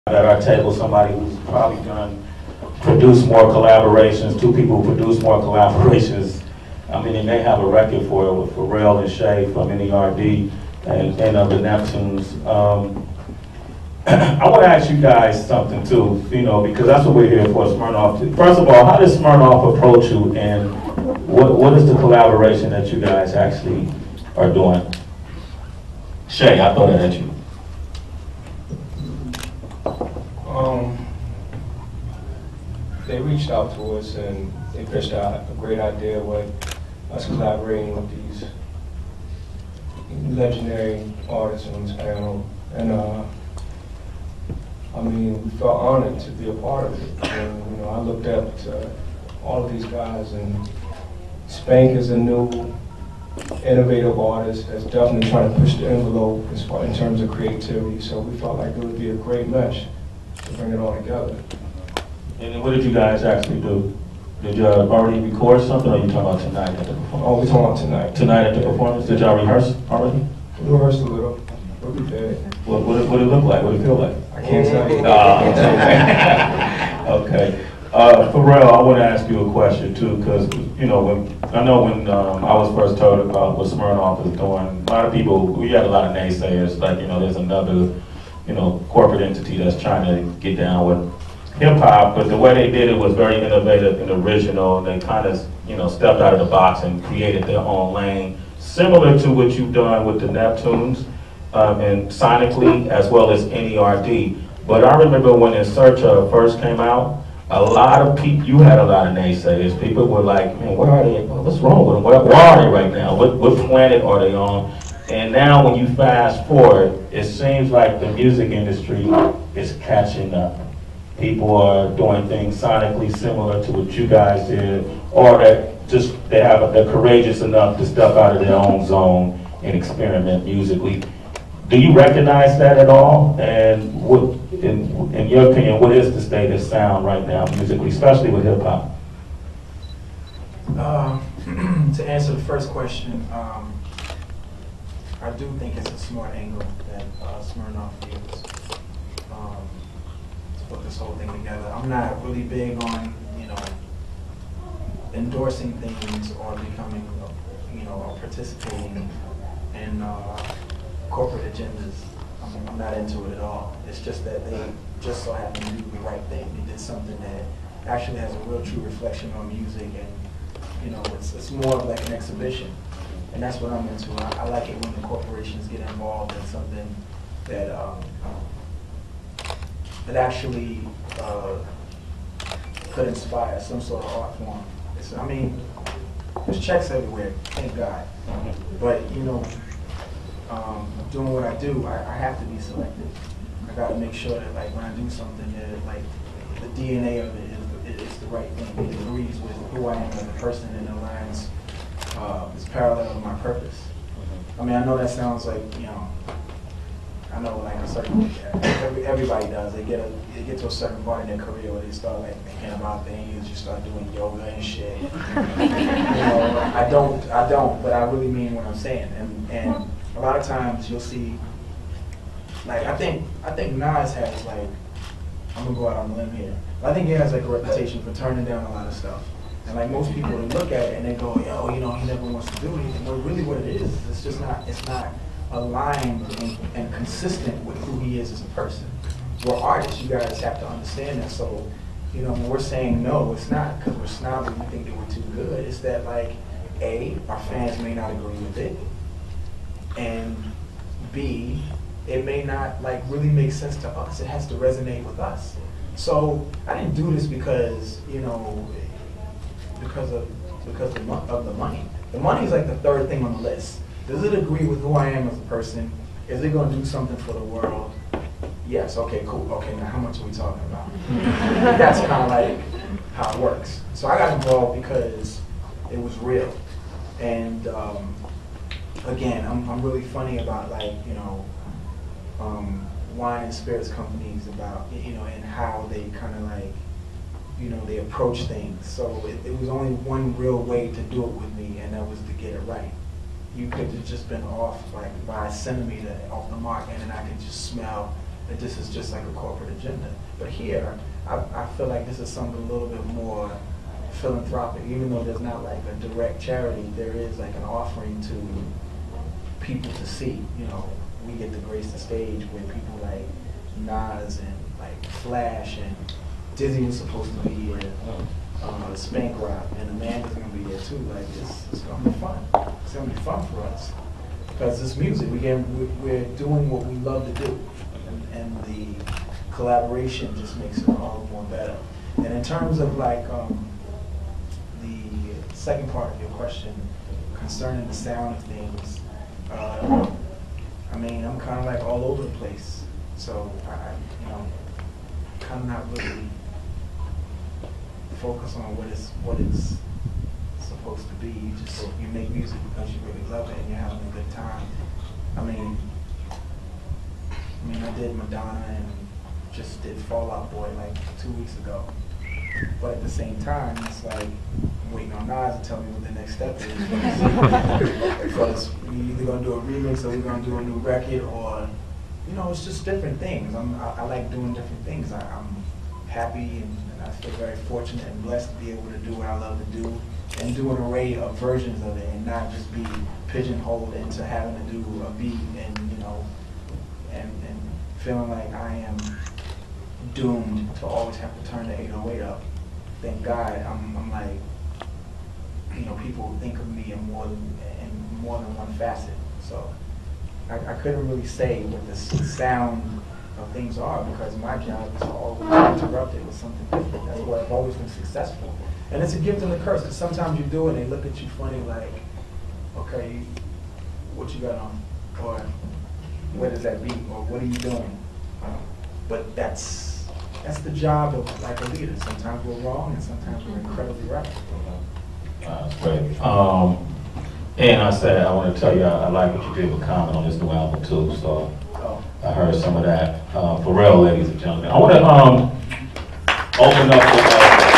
at our table somebody who's probably produced more collaborations, two people who produce more collaborations. I mean, and they have a record for it with Pharrell and Shay from N.E.R.D. and the Neptunes. I want to ask you guys something too, you know, because that's what we're here for, Smirnoff. First of all, how does Smirnoff approach you, and what is the collaboration that you guys actually are doing? Shay, I throw that at you. They reached out to us and they pitched out a great idea with us collaborating with these legendary artists on this panel. And I mean, we felt honored to be a part of it. And, you know, I looked up to all of these guys, and Spank is a new, innovative artist that's definitely trying to push the envelope in terms of creativity. So we felt like it would be a great match to bring it all together. And what did you guys actually do? Did you already record something, or are you talking about tonight at the performance? Oh, we're talking about tonight. Tonight at the performance? Did y'all rehearse already? We rehearsed a little. We'll be there. What did it look like? What did it feel like? I can't tell you. Okay. Pharrell, I want to ask you a question too, because you know when I was first told about what Smirnoff is doing, a lot of people, we had a lot of naysayers, like, you know, there's another, you know, corporate entity that's trying to get down with hip hop, but the way they did it was very innovative and original, and they kind of, you know, stepped out of the box and created their own lane, similar to what you've done with the Neptunes and sonically, as well as N.E.R.D. But I remember when In Search Of first came out, a lot of people, you had a lot of naysayers. People were like, man, where are they? What's wrong with them? Where are they right now? What planet are they on? And now when you fast forward, it seems like the music industry is catching up. People are doing things sonically similar to what you guys did, or that just they're courageous enough to step out of their own zone and experiment musically. Do you recognize that at all? And what, in your opinion, what is the state of sound right now musically, especially with hip hop? To answer the first question, I do think it's a smart angle that Smirnoff used to put this whole thing together. I'm not really big on, you know, endorsing things or becoming, you know, or participating in corporate agendas. I'm not into it at all. It's just that they just so happen to do the right thing. They did something that actually has a real true reflection on music, and you know, it's more of like an exhibition. And that's what I'm into. I like it when the corporations get involved in something that that actually could inspire some sort of art form. I mean, there's checks everywhere, thank God. But you know, doing what I do, I have to be selective. I got to make sure that, like, when I do something, that like the DNA of it is the right thing. It agrees with who I am as a person, and aligns, is parallel to my purpose. I mean, I know that sounds like, you know, I know like a certain, everybody does. They get to a certain point in their career where they start like thinking about things. You start doing yoga and shit. You know, I don't, but I really mean what I'm saying. And a lot of times you'll see, like, I think Nas has, like, I'm gonna go out on a limb here, but I think he has like a reputation for turning down a lot of stuff. And like most people, they look at it and they go, yo, you know, he never wants to do anything. But really what it is, it's not aligned and consistent with who he is as a person. We're artists, you guys have to understand that. So, you know, when we're saying no, it's not because we're snobby, we think that we're too good. It's that, like, A, our fans may not agree with it, and B, it may not like really make sense to us. It has to resonate with us. So I didn't do this because, you know, because of the money. The money is like the third thing on the list. Does it agree with who I am as a person? Is it going to do something for the world? Yes. Okay. Cool. Okay. Now, how much are we talking about? That's kind of like how it works. So I got involved because it was real, and again, I'm really funny about, like, you know, wine and spirits companies, about, you know, and how they kind of like, you know, they approach things. So it was only one real way to do it with me, and that was to get it right. You could have just been off like by a centimeter off the mark, and then I could just smell that this is just like a corporate agenda. But here, I feel like this is something a little bit more philanthropic. Even though there's not like a direct charity, there is like an offering to people to see. You know, we get to grace the stage where people like Nas and like Flash and Dizzy was supposed to be here, Spank Rock, and Amanda's gonna be there too. Like it's gonna be fun. It's gonna be fun for us because this music we're doing what we love to do, and the collaboration just makes it all more better. And in terms of like the second part of your question concerning the sound of things, I mean, I'm kind of like all over the place. So you know, kind of not really focus on what it's supposed to be. You make music because you really love it and you're having a good time. I mean, I did Madonna and just did Fall Out Boy like 2 weeks ago. But at the same time, it's like I'm waiting on Nas to tell me what the next step is. Because we either gonna do a remix or we're gonna do a new record, or you know, it's just different things. I like doing different things. I'm happy and I feel very fortunate and blessed to be able to do what I love to do and do an array of versions of it and not just be pigeonholed into having to do a beat and you know and feeling like I am doomed to always have to turn the 808 up. Thank God I'm like, you know, people think of me in more than one facet. So I couldn't really say what the sound of things are because my job is to always interrupt it with something different. That's why I've always been successful. And it's a gift and a curse because sometimes you do it and they look at you funny like, okay, what you got on? Or where does that beat? Or what are you doing? But that's the job of like a leader. Sometimes we're wrong and sometimes we're incredibly right. That's great. And I said, I want to tell you, I like what you did with Common on this new album too, so I heard some of that. Pharrell, ladies and gentlemen. I want to open up with